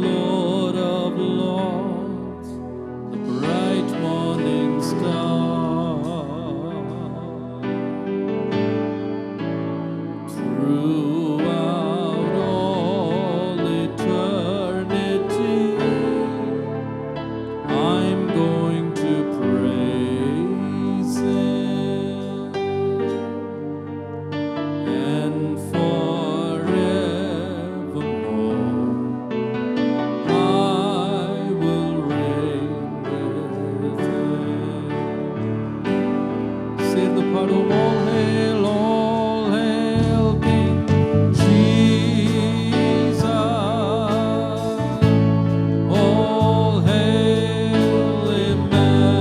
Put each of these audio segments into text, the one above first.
Lord of Lords, the bright morning star. Throughout all eternity, I'm going to praise Him, and forevermore I will reign with Him. சேர்ந்து பாடுவோம். All hail King Jesus. All hail Emmanuel,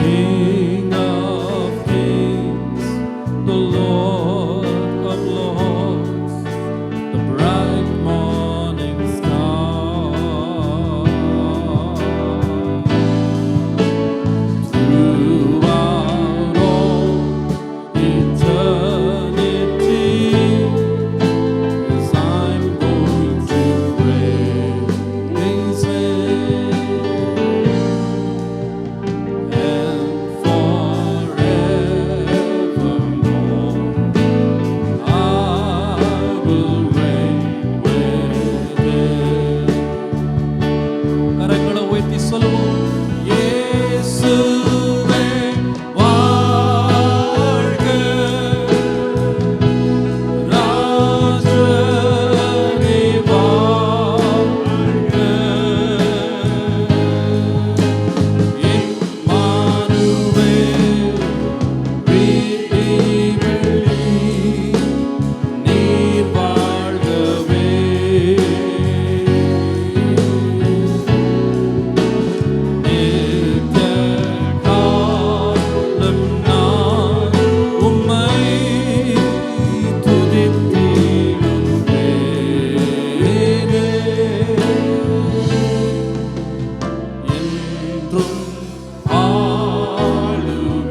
King of kings, the Lord of lords, the bright morning star. Throughout all eternity, yes, I'm going to praise Him, and forevermore I will reign with Him. கரங்களை உயர்த்தி சொல்லுவோம். இயேசுவே வாழ்க, ராஜனே வாழ்க, Emmanuel நீர் வாழ்கவே. நித்திய காலம் நான் உம்மை துதித்திடுவேனே. என்றும் ஆளுவேன்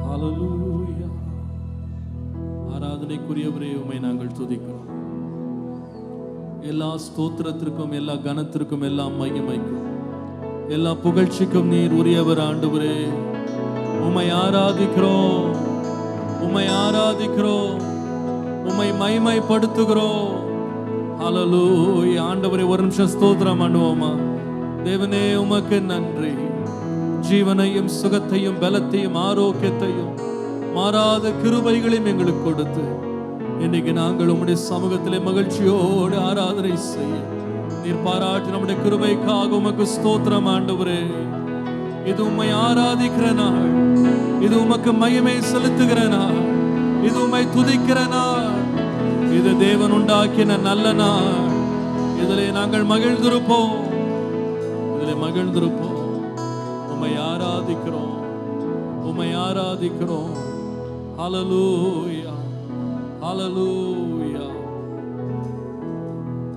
ஹல்லேலூயா. ஆராதனைக்குரியவரே, உம்மை நாங்கள் துதிக்கிறோம். எல்லா ஸ்தோத்திரத்திற்கும், எல்லா கனத்திற்கும், எல்லா மகிமைக்கும், எல்லா புகழ்ச்சிக்கும் நீர் உரியவர் ஆண்டவரே. உம்மை ஆராதிக்கிறோம், உம்மை ஆராதிக்கிறோம், உம்மை மகிமைப்படுத்துகிறோம். ஹல்லேலூயா. ஆண்டவரே, ஒரு நிமிஷம் ஸ்தோத்திரம் பண்ணுவோமா? தேவனே, உமக்கு நன்றி. ஜீவனையும் சுகத்தையும் பலத்தையும் ஆரோக்கியத்தையும் மாறாத கிருபைகளையும் எங்களுக்கு கொடுத்து இன்னைக்கு நாங்கள் உம்முடைய சமூகத்திலே மகிழ்ச்சியோடு ஆராதனை செய்ய நீர் பாராட்டி நம்முடைய கிருபைக்காக உமக்கு ஸ்தோத்திரம் ஆண்டவரே. இது உம்மை ஆராதிக்கிற நாள், இது உமக்கு மகிமை செலுத்துகிற நாள், இது உம்மை துதிக்கிற நாள், இது தேவன் உண்டாக்கின நல்ல நாள். இதிலே நாங்கள் மகிழ்ந்திருப்போம், இதிலே மகிழ்ந்திருப்போம். உம்மை ஆராதிக்கிறோம், உம்மை ஆராதிக்கிறோம். ஹல்லேலூயா, ஹல்லேலூயா.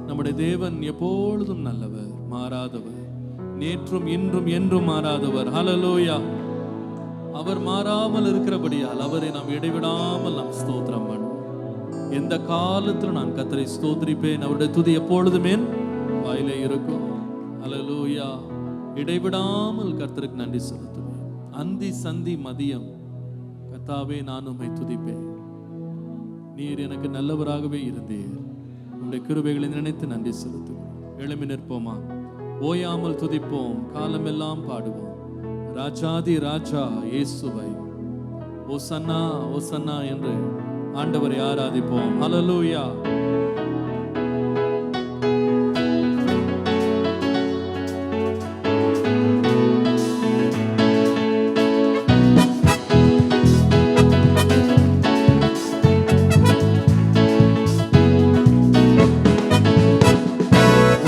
நம்முடைய தேவன் எப்பொழுதும் நல்லவர், மாறாதவர், நேற்றும் இன்றும் என்றும் மாறாதவர். ஹல்லேலூயா. அவர் மாறாமல் இருக்கிறபடியால் அவரை நாம் இடைவிடாமல் நாம் ஸ்தோத்திரம் பண்ணுவோம். எந்த காலத்திலும் நான் கர்த்தரை ஸ்தோத்திரிப்பேன், அவருடைய துதி எப்பொழுதுமே வாயிலே இருக்கும். ஹல்லேலூயா. இடைவிடாமல் கர்த்தருக்கு நன்றி செலுத்துவேன். அந்தி சந்தி மதியம் கர்த்தாவே நான் உம்மை துதிப்பேன். நீர் எனக்கு நல்லவராகவே இருந்தீர். உம்முடைய கிருபைகளை நினைத்து நன்றி செலுத்துவோம். எழும்பி நிற்போமா? ஓயாமல் துதிப்போம், காலமெல்லாம் பாடுவோம். ராஜாதி ராஜா இயேசுவை ஓசன்னா ஓசன்னா என்று ஆண்டவரை ஆராதிப்போம். ஹல்லேலூயா.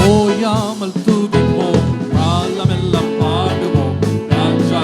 ஓயாமல் துதிப்போம், காலமெல்லாம் பாடுவோம். ராஜா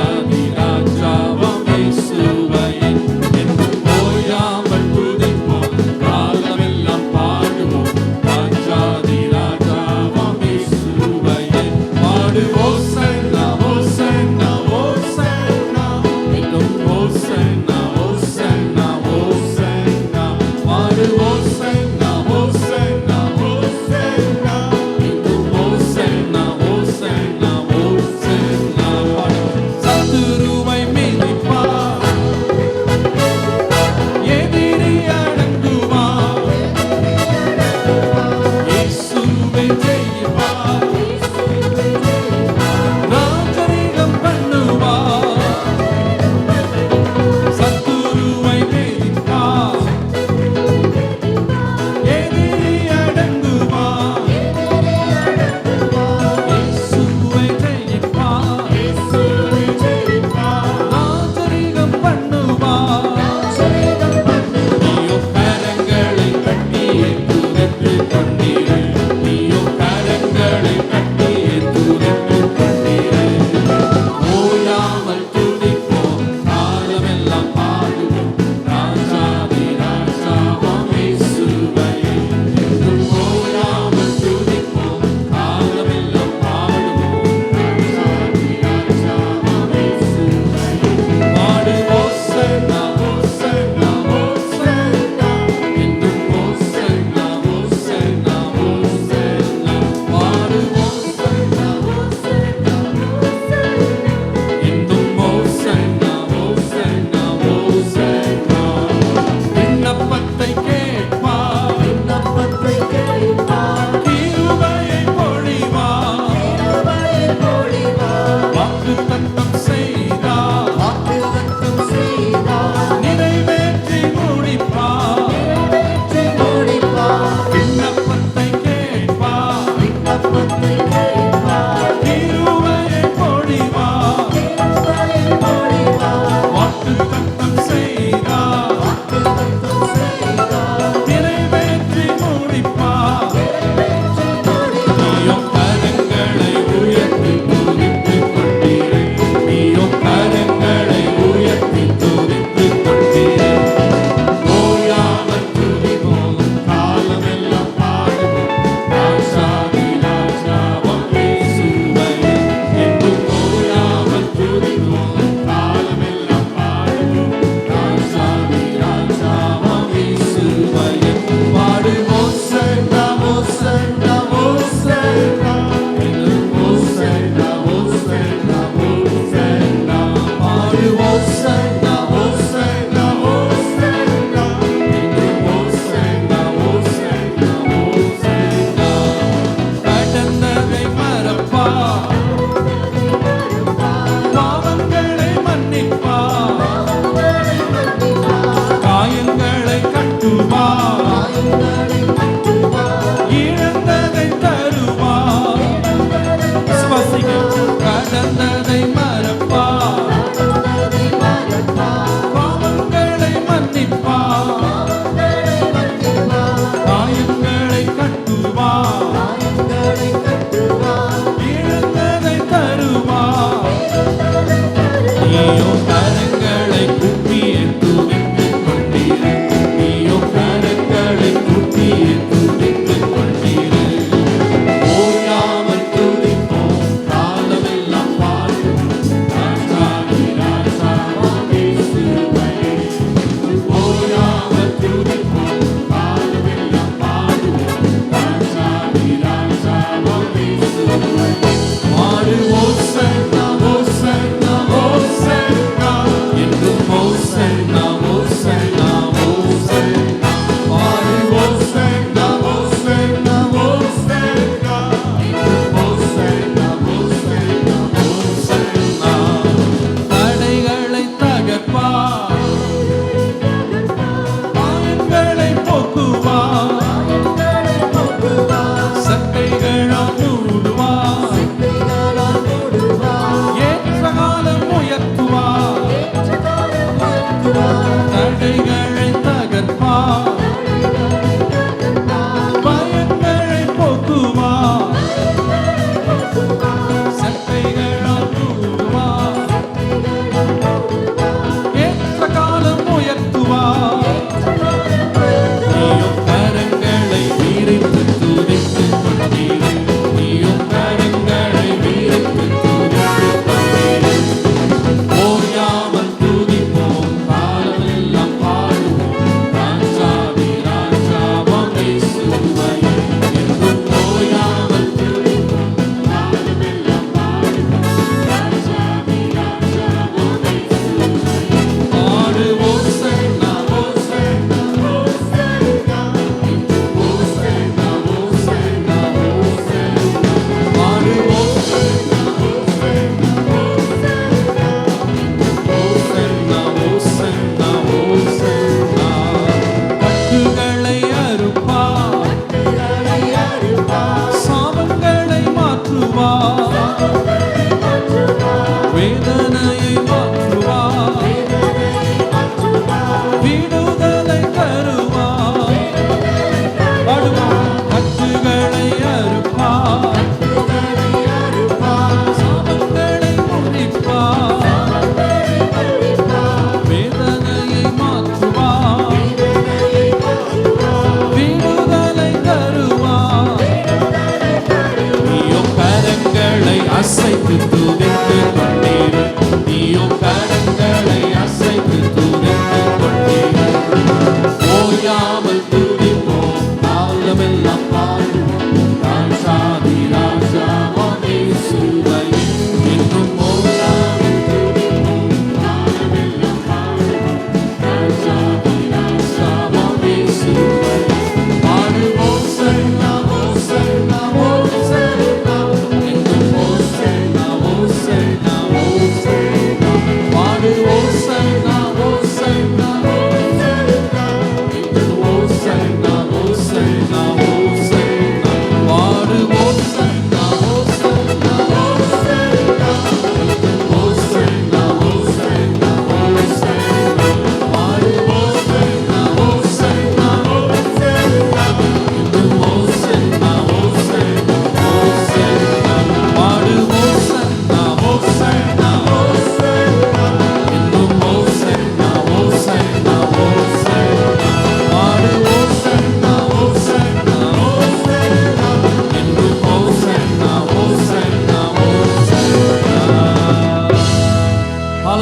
அறுப்பார், சாபங்களை முறிப்பார்.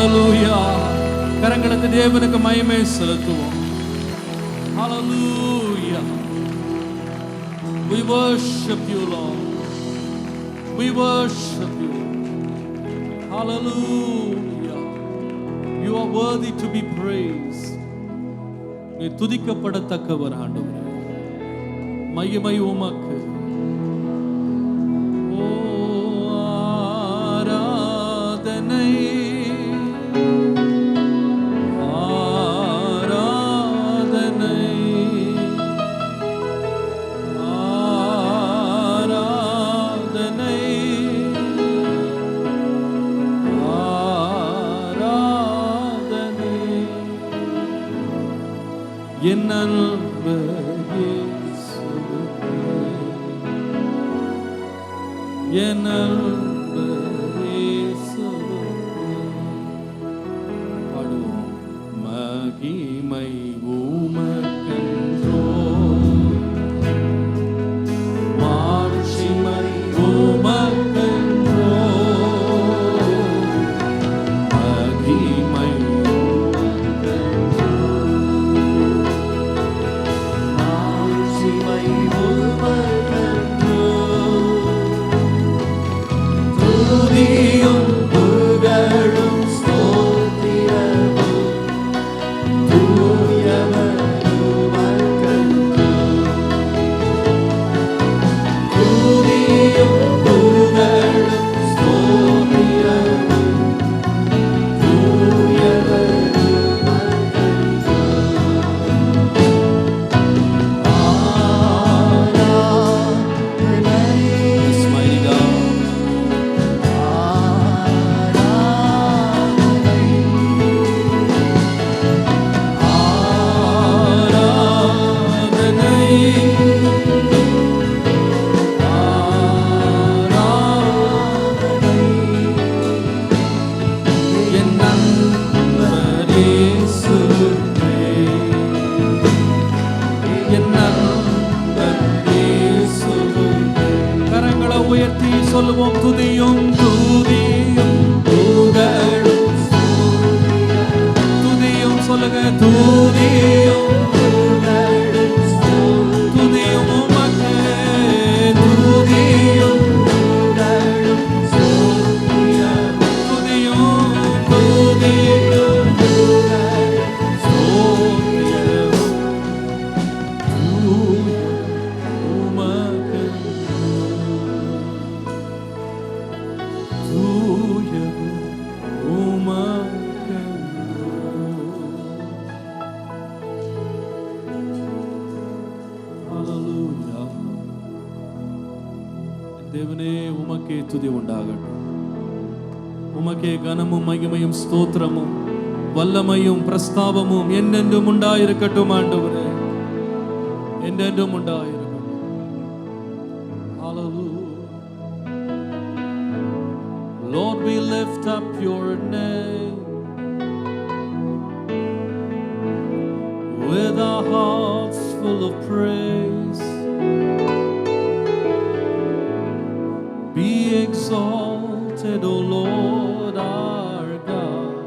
ஹalleluya. கரங்களுக்கு தேவனுக்கு மகிமை செலுத்துவோம். Hallelujah. We worship you, Lord. We worship you. Hallelujah. You are worthy to be praised. நீ துதிக்கப்படத்தக்கவர் ஆண்டவரே. மகிமை உமக்கு. ஓ ஆராதனை என் அன்பு இயேசுவே, என் அன்பு இயேசுவே. பாடுவோம். மகிமை உமக்கென்றோ, மாட்சிமை உமக்கென்றோ, மகிமை சொல்லுவோம். துதியும் துதியும் புகழும், துதியும் சொல்லுங்க. துதியும் துதியும் உமக்கே, துதியும் துதியும் துதியும் தேவனே உமக்கே துதி உண்டாகட்டும். உமக்கே கனமும் மகிமையும் ஸ்தோத்திரமும் வல்லமையும் பிரஸ்தாபமும் என்னென்றும் உண்டாயிருக்கட்டும் ஆண்டவரே, என்னென்றும் உண்டாயிருக்கட்டும். Hallelujah. Lord, we lift up your name with our hearts full of praise. Be exalted, O Lord our God.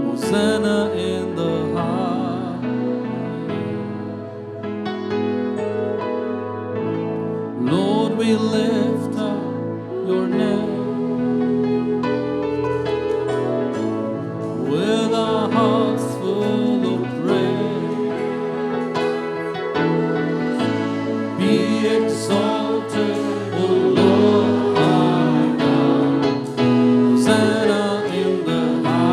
Hosanna in the highest. Lord, we lift up your name with our hearts full of praise. Be exalted, O Lord. Hosanna in the highest.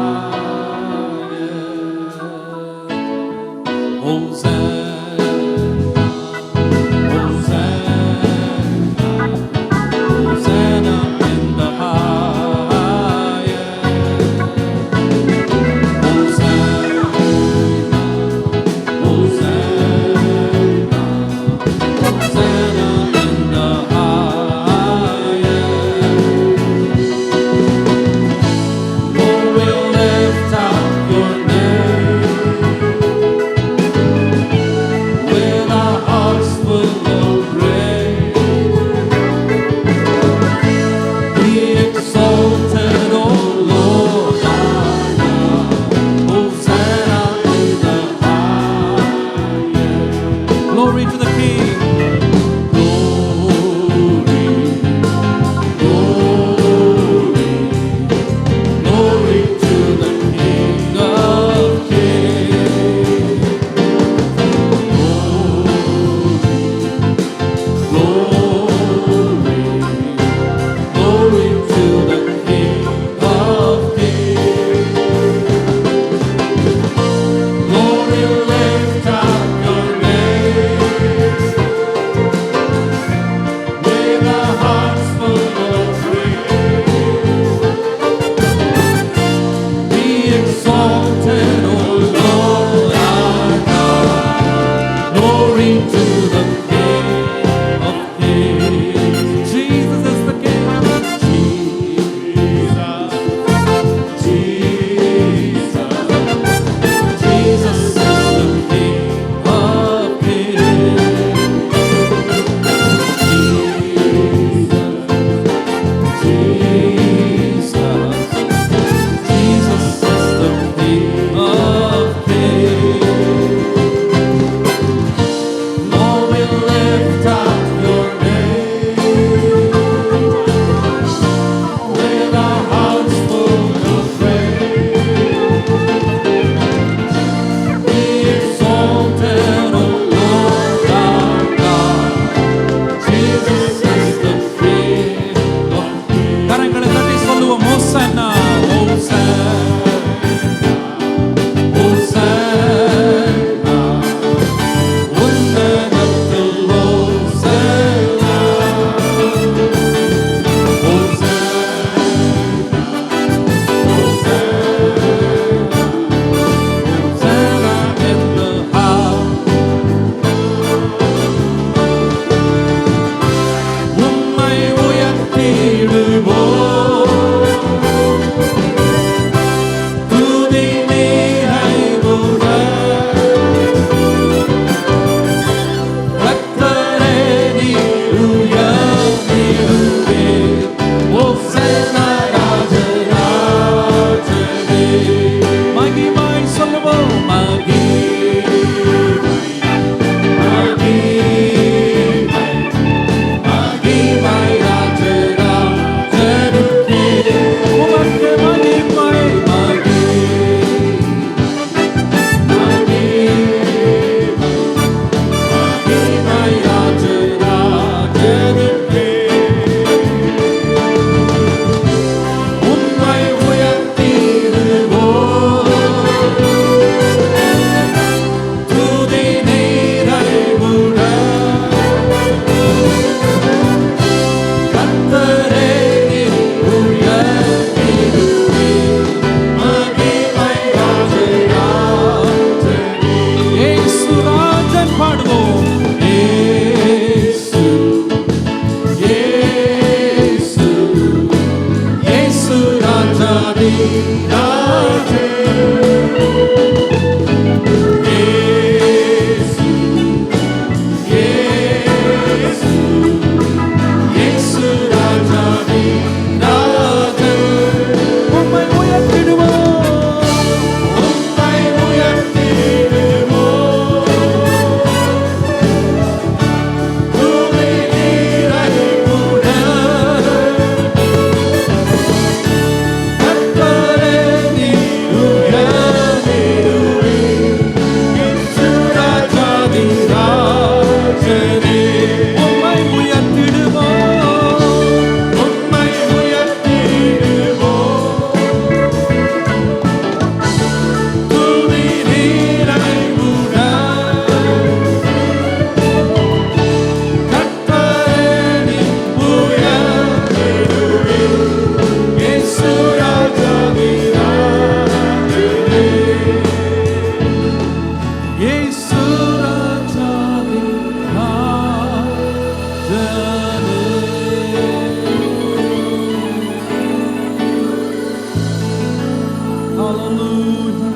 Hallelujah.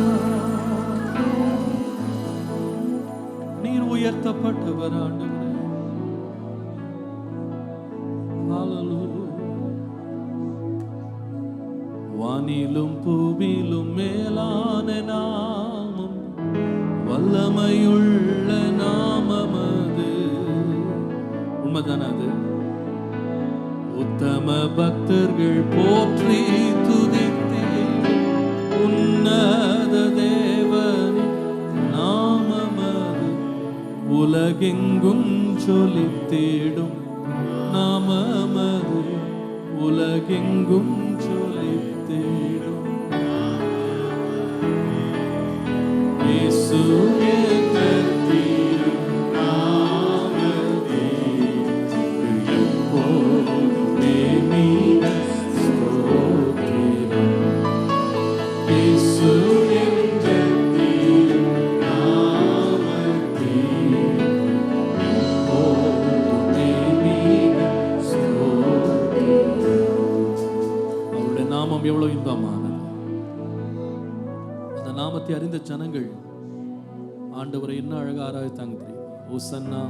நீர் உயர்த்தப்பட்டவர் ஆண்டவரே. Hallelujah. வானிலும் பூவிலும் மேலான நாமம், வல்லமையுள்ள நாமம் அது. உண்மைதானே அது? உத்தம பக்தர்கள் போற்றி துதித்தே உன்னத தேவனின் நாமம் அது. உலகெங்கும் சொல்லித்தேடும் நாமம் அது. உலகெங்கும் சொல்லித்தேடும் இயேசு என்ற திருநாமத்தை எப்போதுமே மீத ஸ்தோத்திரம். இயேசு என்ற திருநாமத்தை எப்போதுமே மீத ஸ்தோத்திரம். அவருடைய நாமம் எவ்வளவு இன்பமானது. அந்த நாமத்தை அறிந்த ஜனங்கள் ஆண்டவரை என்ன அழகா ஆராய்த்தாங்க தெரியுமா? ஓசன்னா,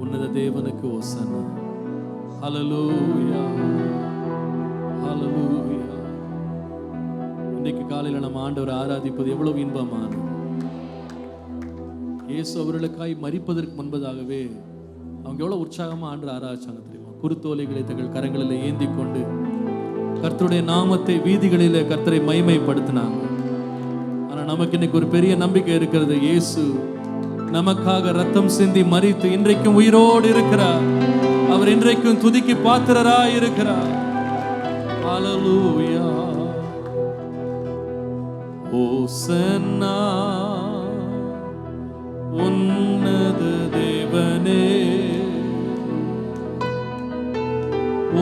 உன்னத தேவனுக்கு ஓசன்னா. ஹல்லேலூயா, ஹல்லேலூயா. இன்னைக்கு காலையில நம்ம ஆண்டவரை ஆராதிப்பது எவ்வளவு இன்பமானது. இயேசு அவர்களுக்காய் மரிப்பதற்கு முன்பதாகவே அவங்க எவ்வளவு உற்சாகமா ஆண்டவரை ஆராதிச்சாங்க தெரியுமா? குருத்தோலைகளை தங்கள் கரங்களில் ஏந்தி கொண்டு கர்த்தருடைய நாமத்தை வீதிகளிலே கர்த்தரை மகிமைப்படுத்தினாங்க. ஆனா நமக்கு இன்னைக்கு ஒரு பெரிய நம்பிக்கை இருக்கிறது. இயேசு நமக்காக ரத்தம் சிந்தி மரித்து இன்றைக்கும் உயிரோடு இருக்கிறார். அவர் இன்றைக்கும் துதிக்கு பாத்திரராய் இருக்கிறார். ஹல்லேலூயா. ஓசன்னா, உன்னத தேவனே.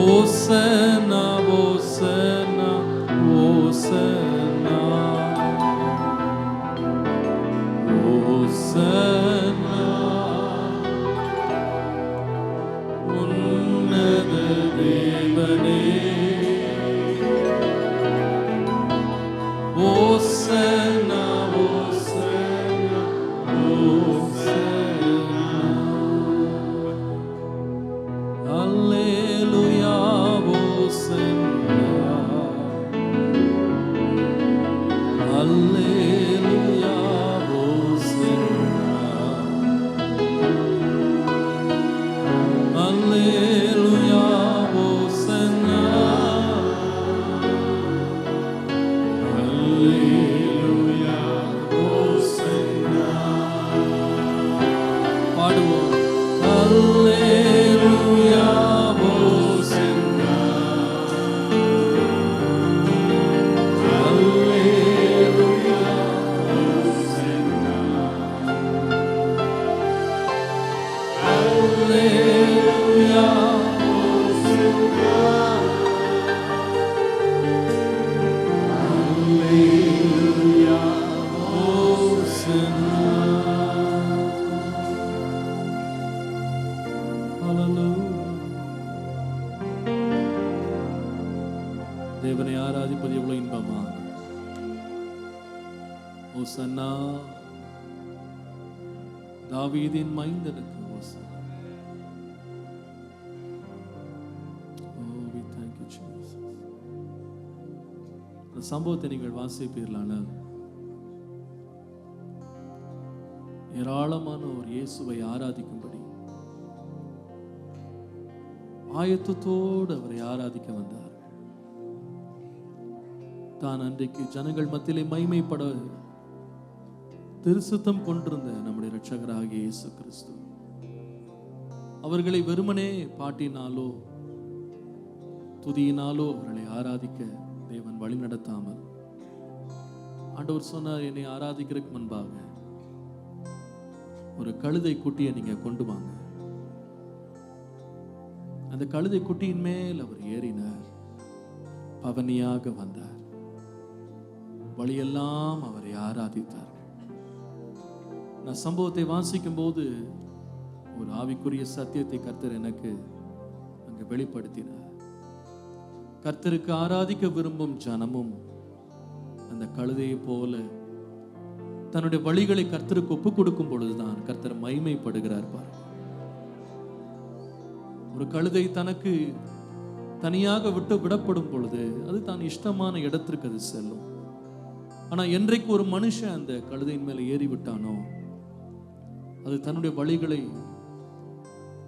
ஓசன்னா, ஓசன்னா, ஓசன்னா, ஓசன்னா, உன்னத தேவனே. ஓசன்னா, ஓசன்னா, ஓசன்னா. அல்லேலூயா, ஓசன்னா, அல்லேலூயா, ஓசன்னா, அல்லேலூயா, ஓசன்னா, அல்லேலூயா, ஓசன்னா. பாடுவோம். அல்லேலூயா, ஓசன்னா, அல்லேலூயா, ஓசன்னா, அல்லேலூயா, ஓசன்னா, அல்லேலூயா, ஓசன்னா. தேவனை ஆராதிப்பது எவ்வளவு இன்பமா. ஓசன்னா, தாவீதின் மைந்தனுக்கு ஓசன்னா. Oh, we thank you, Jesus. இந்த சம்பவத்தை நீங்கள் வாசிப்பீர்களானால் ஏராளமான ஒரு இயேசுவை ஆராதிக்கும்படி ஆயத்தத்தோடு அவரை ஆராதிக்க வந்தார். தான் அன்றைக்கு ஜனங்கள் மத்தியிலே மகிமைப்பட திருசுத்தம் கொண்டிருந்த நம்முடைய இரட்சகராகிய இயேசு கிறிஸ்து அவர்களை வெறுமனே பாட்டினாலோ துதியினாலோ அவர்களை ஆராதிக்க தேவன் வழி நடத்தாமல் ஆண்டவர் சொன்னார், என்னை ஆராதிக்கிறதுக்கு முன்பாக ஒரு கழுதை குட்டியை நீங்க கொண்டு வாங்க. அந்த கழுதை குட்டியின் மேல் அவர் ஏறினார். பவனியாக வந்தார். வழியெல்லாம் அவரை ஆராதித்தார். நான் சம்பவத்தை வாசிக்கும் போது ஒரு ஆவிக்குரிய சத்தியத்தை கர்த்தர் எனக்கு அங்கு வெளிப்படுத்தினார். கர்த்தருக்கு ஆராதிக்க விரும்பும் ஜனமும் அந்த கழுதையை போல தன்னுடைய வழிகளை கர்த்தருக்கு ஒப்பு கொடுக்கும் பொழுதுதான் கர்த்தர் மகிமைப்படுகிறார். பாருங்க, ஒரு கழுதை தனக்கு தனியாக விட்டு விடப்படும் பொழுது அது தான் இஷ்டமான இடத்திற்கு அது செல்லும். ஆனா என்றைக்கு ஒரு மனுஷன் அந்த கழுதையின் மேல ஏறி விட்டானோ, அது தன்னுடைய வழிகளை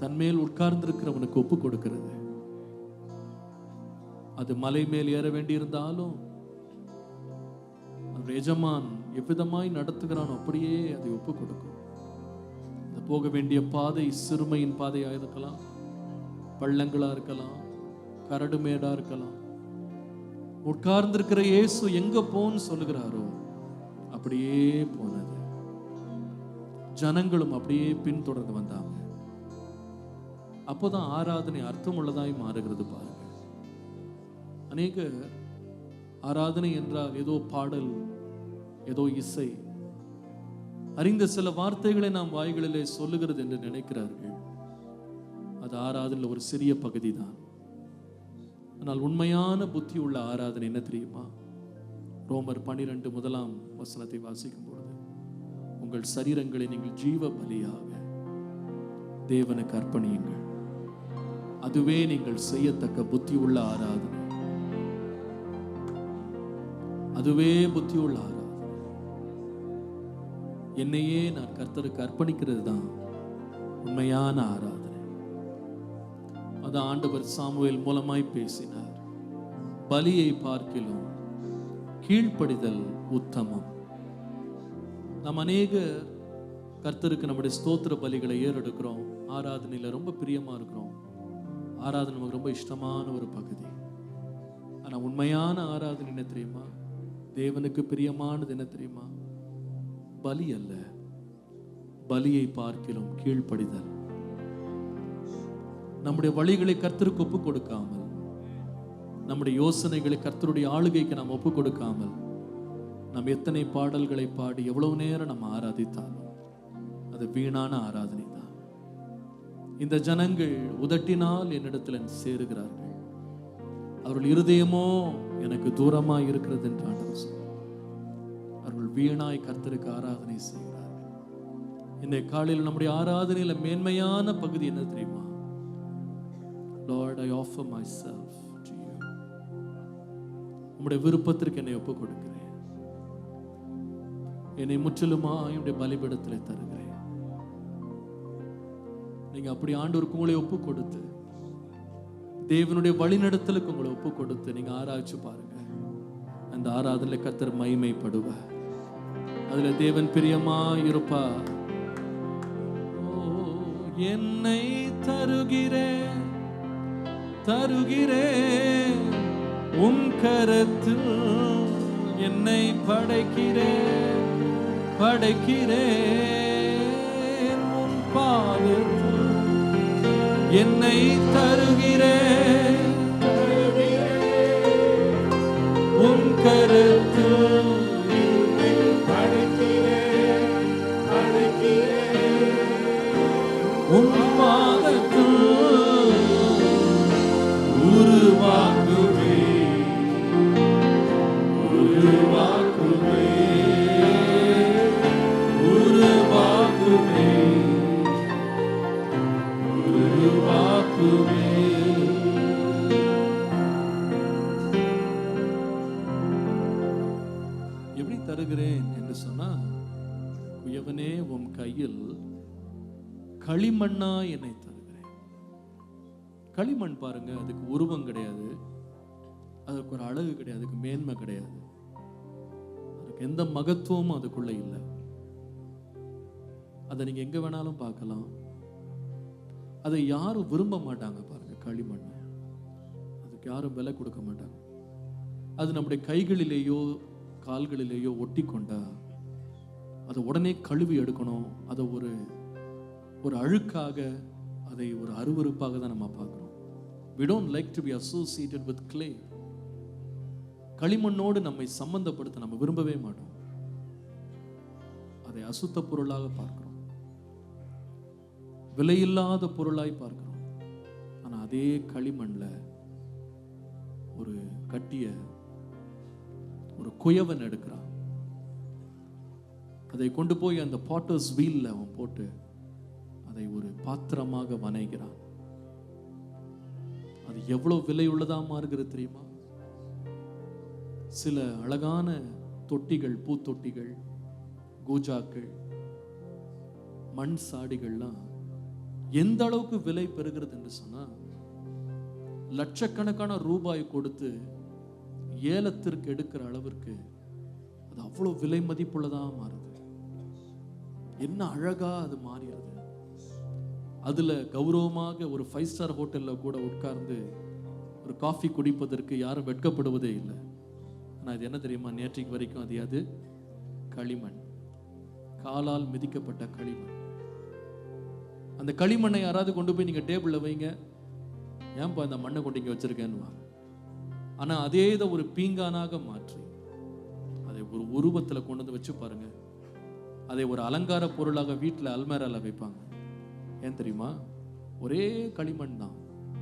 தன்மேல் உட்கார்ந்திருக்கிறவனுக்கு ஒப்பு கொடுக்கிறது. அது மலை மேல் ஏற வேண்டி இருந்தாலும் எஜமான் எவ்விதமாய் நடத்துகிறானோ அப்படியே அதை ஒப்பு கொடுக்கும். அது போக வேண்டிய பாதை சிறுமையின் பாதையா இருக்கலாம், பள்ளங்களா இருக்கலாம், கரடு மேடா இருக்கலாம். உட்கார்ந்திருக்கிற இயேசு எங்க போன்னு சொல்லுகிறாரோ அப்படியே போனது. ஜனங்களும் அப்படியே பின்தொடர்ந்து வந்தாங்க. அப்போதான் ஆராதனை அர்த்தம் உள்ளதாய் மாறுகிறது. பாருங்க, அநேக ஆராதனை என்றால் ஏதோ பாடல், ஏதோ இசை, அறிந்த சில வார்த்தைகளை நாம் வாய்களிலே சொல்லுகிறது என்று நினைக்கிறார்கள். அது ஆராதனை ஒரு சிறிய பகுதி தான். ஆனால் உண்மையான புத்தி உள்ள ஆராதனை என்ன தெரியுமா? ரோமர் 12 முதலாம் வசனத்தை வாசிக்கும் பொழுது, உங்கள் சரீரங்களை நீங்கள் ஜீவ பலியாக தேவனுக்கு அர்ப்பணியுங்கள், அதுவே நீங்கள் செய்யத்தக்க புத்தி உள்ள ஆராதனை, அதுவே புத்தி உள்ள ஆராதனை. என்னையே நான் கர்த்தருக்கு அர்ப்பணிக்கிறது தான் உண்மையான ஆராதனை. அதான் ஆண்டவர் சாமுவேல் மூலமாய் பேசினார். பலியை பார்க்கிலும் கீழ்ப்படிதல் உத்தமம். நாம் அநேக கர்த்தருக்கு நம்முடைய ஸ்தோத்திர பலிகளை ஏறெடுக்கிறோம். ஆராதனையில ரொம்ப பிரியமா இருக்கிறோம். ஆராதனை நமக்கு ரொம்ப இஷ்டமான ஒரு பகுதி. ஆனா உண்மையான ஆராதனை என்ன தெரியுமா? தேவனுக்கு பிரியமானது என்ன தெரியுமா? பலி அல்ல, பலியை பார்க்கிலும் கீழ்ப்படிதல். நம்முடைய வழிகளை கர்த்தருக்கு ஒப்பு கொடுக்காமல், நம்முடைய யோசனைகளை கர்த்தருடைய ஆளுகைக்கு நாம் ஒப்பு கொடுக்காமல், நாம் எத்தனை பாடல்களை பாடி எவ்வளவு நேரம் நம்ம ஆராதித்தாலும் அது வீணான ஆராதனை தான். இந்த ஜனங்கள் உதட்டினால் என்னிடத்தில் சேருகிறார்கள், அவர்கள் இருதயமோ எனக்கு தூரமாய் இருக்கிறது என்று ஆண்டவர் சொன்னார். அவர்கள் வீணாய் கர்த்தருக்கு ஆராதனை செய்கிறார்கள். இந்த காலையில் நம்முடைய ஆராதனையில மேன்மையான பகுதி என்ன தெரியுமா? Lord, I offer myself to you. உம்முடைய விருப்பத்திற்கு என்னை ஒப்புக் கொடுக்கிறேன். என்னை முற்றிலுமாய் உம்முடைய பலிபீடத்தில் தருகிறேன். நீங்க அப்படி ஆண்டவருக்கு உங்களை ஒப்பு கொடுத்து, தேவனுடைய வழிநடத்தலுக்கு உங்களை ஒப்பு கொடுத்து நீங்க ஆராய்ச்சி பாருங்க. அந்த ஆராதனை கர்த்தர் மகிமைப்படுவார். அதுல தேவன் பிரியமா இருப்பார். என்னை தருகிறேன் தருகிறேன் உம் கரத்தில், என்னை படைக்கிறேன் படைக்கிறேன் உம் பாதத்தில், என்னை தருகிறேன் உம் கரத்தில், என்னை படைக்கிறேன் படைக்கிறேன் உம் பாதத்தில், உருவாக்குவே உருவாக்குவே உருவாக்குவே உருவாக்குவே. எப்படி தருகிறேன் என்று சொன்னா, குயவனே உன் கையில் களிமண்ணா என்னை தருகிறேன். களிமண் பாருங்க, அதுக்கு உருவம் கிடையாது, அதுக்கு ஒரு அழகு கிடையாது, அதுக்கு மேன்மை கிடையாது, அதுக்கு எந்த மகத்துவமும் அதுக்குள்ள இல்லை. அதை நீங்க எங்க வேணாலும் பார்க்கலாம். அதை யாரும் விரும்ப மாட்டாங்க. பாருங்க, களிமண் அதுக்கு யாரும் விலை கொடுக்க மாட்டாங்க. அது நம்முடைய கைகளிலேயோ கால்களிலேயோ ஒட்டி கொண்டா அதை உடனே கழுவி எடுக்கணும். அதை ஒரு அழுக்காக, அதை ஒரு அருவருப்பாக தான் நம்ம பார்க்கிறோம். We don't like to be associated with clay. களிமண்ணோடு நம்மை சம்பந்தப்படுத்த நம்ம விரும்பவே மாட்டோம். அதை அசுத்த பொருளாக பார்க்கிறோம், விலையில்லாத பொருளாய் பார்க்கிறோம். ஆனா அதே களிமண்ல ஒரு கட்டிய, ஒரு குயவன் எடுக்கிறான். அதை கொண்டு போய் அந்த பாட்டர்ஸ் வீல்ல அவன் போட்டு அதை ஒரு பாத்திரமாக வணைகிறான். அது எவ்வளவு விலை உள்ளதா மாறுகிறது தெரியுமா? சில அழகான தொட்டிகள், பூத்தொட்டிகள், கூஜாக்கள், மண் சாடிகள்லாம் எந்த அளவுக்கு விலை பெறுகிறது என்று சொன்னா, லட்சக்கணக்கான ரூபாய் கொடுத்து ஏலத்திற்கு எடுக்கிற அளவிற்கு அது அவ்வளவு விலை மதிப்புள்ளதா மாறுது. என்ன அழகா அது மாறிடுது. அதுல கௌரவமாக ஒரு 5 ஸ்டார் ஹோட்டல்ல கூட உட்கார்ந்து ஒரு காஃபி குடிப்பதற்கு யாரும் வெட்கப்படுவதே இல்லை. ஆனா இது என்ன தெரியுமா? நேற்றைக்கு வரைக்கும் அது களிமண், காலால் மிதிக்கப்பட்ட களிமண். அந்த களிமண்ணை யாராவது கொண்டு போய் நீங்க டேபிள்ல வைங்க, ஏன்பா இந்த மண்ணை கொண்டு இங்க வச்சிருக்கேன்னு. ஆனா அதே இதை ஒரு பீங்கானாக மாற்றி அதை ஒரு உருவத்துல கொண்டு வந்து வச்சு பாருங்க. அதை ஒரு அலங்கார பொருளாக வீட்டுல அல்மேரால வைப்பாங்க. ஏன் தெரியுமா? ஒரே களிமண் தான்.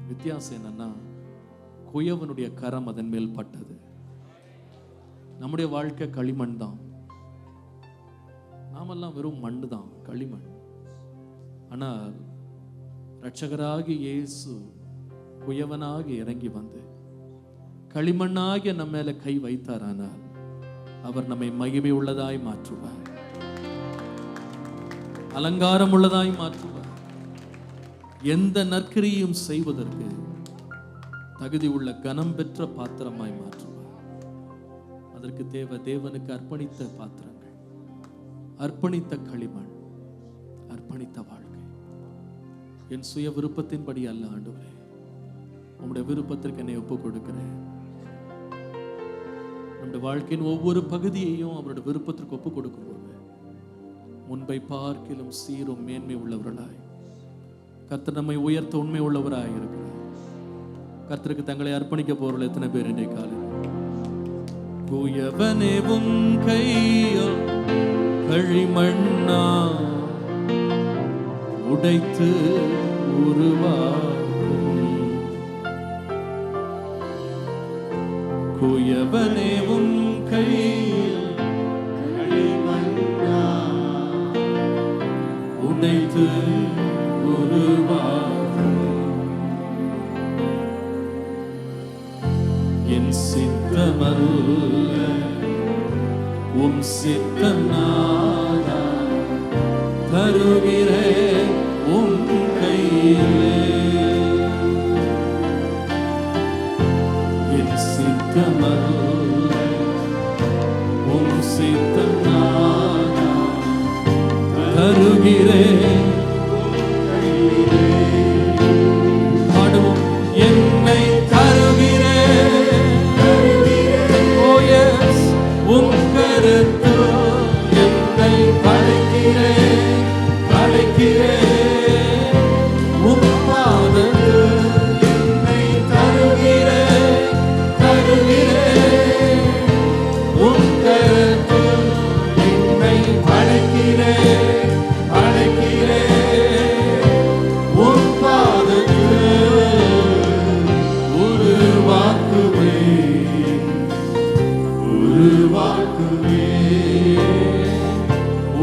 வித்தியாசம் என்னன்னா, குயவனுடைய கரம் அதன் மேல் பட்டது. நம்முடைய வாழ்க்கை களிமண் தான். நாமெல்லாம் வெறும் மண்ணு தான், களிமண். ஆனால் இரட்சகராகி இயேசு குயவனாகி இறங்கி வந்து களிமண்ணாகிய நம்ம மேல கை வைத்தாரானால் அவர் நம்மை மகிமை உள்ளதாய் மாற்றுவார், அலங்காரம் உள்ளதாய் மாற்றுவார். எந்த நற்கிரியும் செய்வதற்கு தகுதி உள்ள கனம் பெற்ற பாத்திரமாய் மாற்றுவார். அதற்கு தேவனுக்கு அர்ப்பணித்த பாத்திரங்கள், அர்ப்பணித்த களிமண், அர்ப்பணித்த வாழ்க்கை. என் சுய விருப்பத்தின்படி அல்ல ஆண்டவரே, உம்முடைய விருப்பத்திற்கு என்னை ஒப்புக் கொடுக்கிறேன். நம்முடைய வாழ்க்கையின் ஒவ்வொரு பகுதியையும் அவருடைய விருப்பத்திற்கு ஒப்புக் கொடுக்கும்போது முன்பை பார்க்கிலும் சீரும் மேன்மை உள்ளவர்களாய் கர்த்தர் நம்மை உயர்த்த உண்மை உள்ளவராய் இருக்கிறார். கர்த்தருக்கு தங்களை அர்ப்பணிக்க போறவர்கள் எத்தனை பேர் இன்றைய காலையில்? குயவனே உன் கையில் களிமண்ணா உடைத்து உருவாக்கும், குயவனே உன் கையில் களிமண்ணா உடைத்து உருவாக்கும், என் சித்தமல்ல உம் சித்தனாதா தருகிறேன் உம் கையிலே, என் சித்தமல்ல உம் சித்தனாதா தருகிறேன். என்னை தருகிறேன், ஓ எஸ் உம் கருத்து என்னை படைக்கிறேன், படைக்கிறேன் உம் பாதத்தில் என்னை தருகிறேன், தருகிறேன் உம் கருத்து என்னை படைக்கிறேன், படைக்கிறேன் உம் பாதத்தில் உருவாக்குவே, உருவாக்குவே,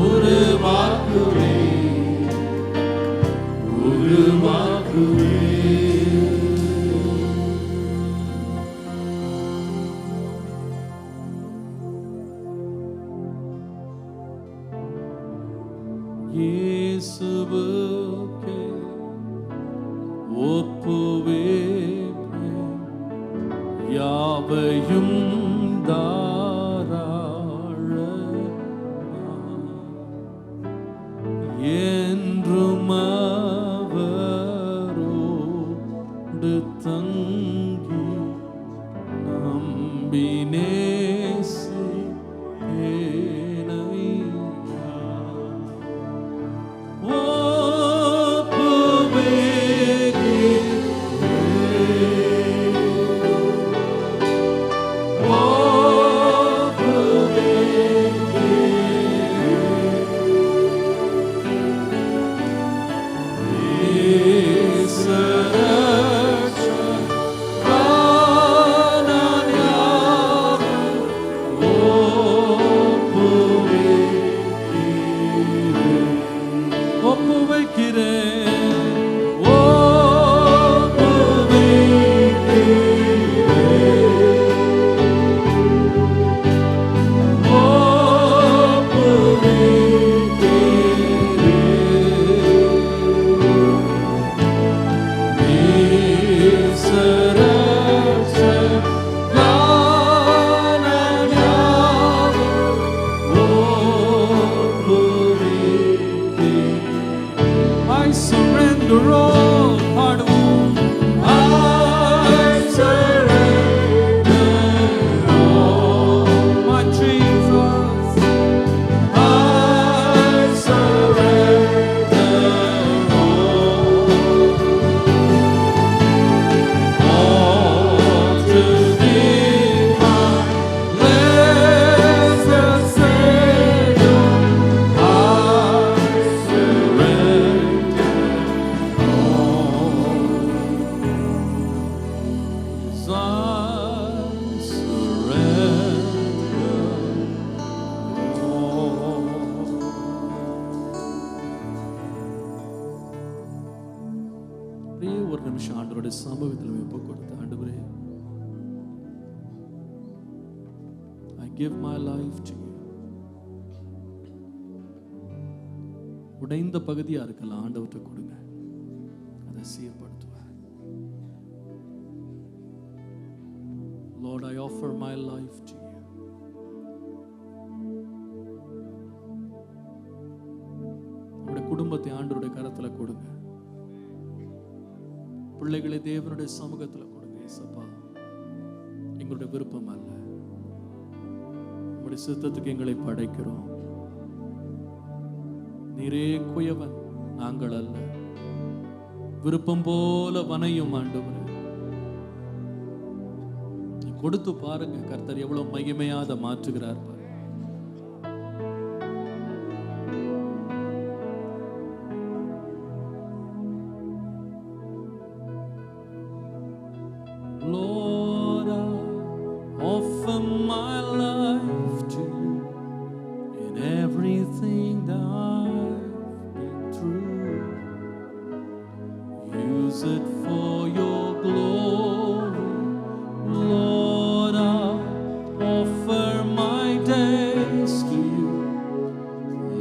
உருவாக்குவே, உருவாக்குவே. இயேசுவுக்கே ஒப்புவிப்பேன் யாவையும் என்றும் அவரோடு தங்கி நம்பினேசினேனையா. ஓ உம்முடைய சமூகத்தில் ஒப்பு கொடுத்து, ஆண்டவரே, I give my life to you. உடைந்த பகுதியா இருக்கலாம், ஆண்டவர்கிட்ட கொடுங்க, அதை சீர்படுத்துவார். Lord, I offer my life to you. உங்களுடைய குடும்பத்தை ஆண்டவருடைய கரத்துல கொடுங்க, பிள்ளைகளை தேவனுடைய சமூகத்துல கொடுங்க. ஏசப்பா, எங்களுடைய விருப்பம் அல்ல, உங்களுடைய சித்தத்துக்கு எங்களை படைக்கிறோம். நீரே குயவன், நாங்கள் அல்ல. விருப்பம் போல வனையும் ஆண்டவரே, நீ கொடுத்து பாருங்க, கர்த்தர் எவ்வளவு மகிமையாக மாற்றுகிறார். Lord, I offer my life to you in everything that I've been through. Use it for your glory. Lord, I offer my days to you,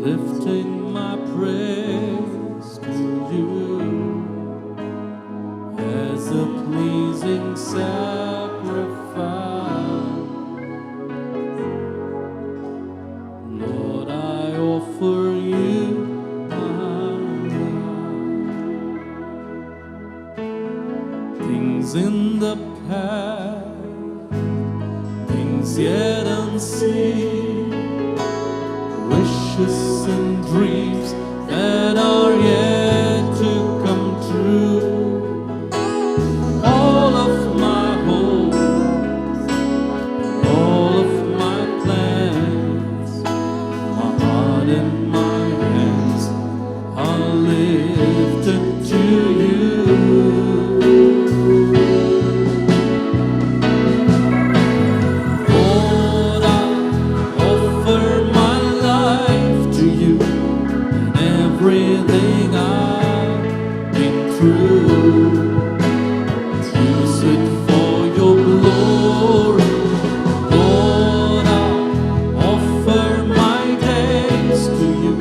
lifting my praise to you as a pleasing sacrifice. Lord, I offer you my life. Things in the past, things yet unseen, wishes and dreams that are yet to come true. All of my hopes, all of my plans, my heart and my hands are lifted to you. Lord, I offer my life to you and everything I've been through. Use it for your glory. Lord, I offer my days to you,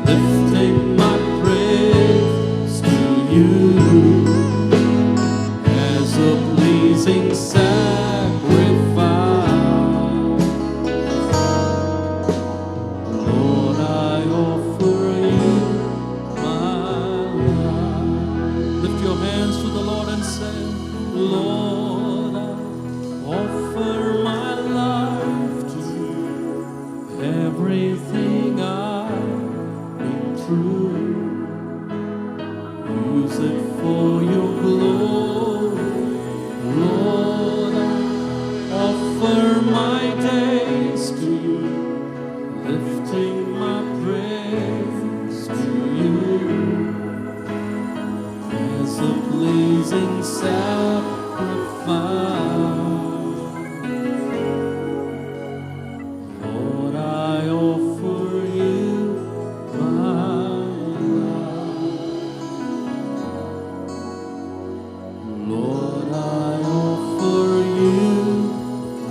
lifting my praise to you as a pleasing sacrifice. Lord, I offer you my life. Lift your hands to the Lord and say, Lord, I offer my life to you, everything I've been through. Use it for your glory. Lord, I offer my days to you, lifting my praise to you as a pleasing sacrifice. Lord, I offer you my life. Lord, I offer you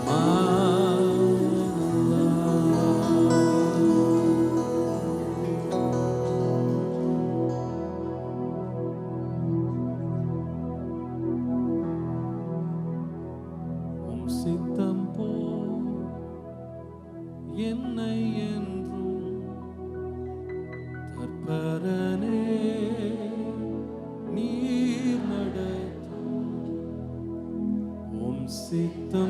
my life. சித்தம் போல் என்னை என்றும் தற்பரனே நீர் நடத்தும். உம் சித்தம்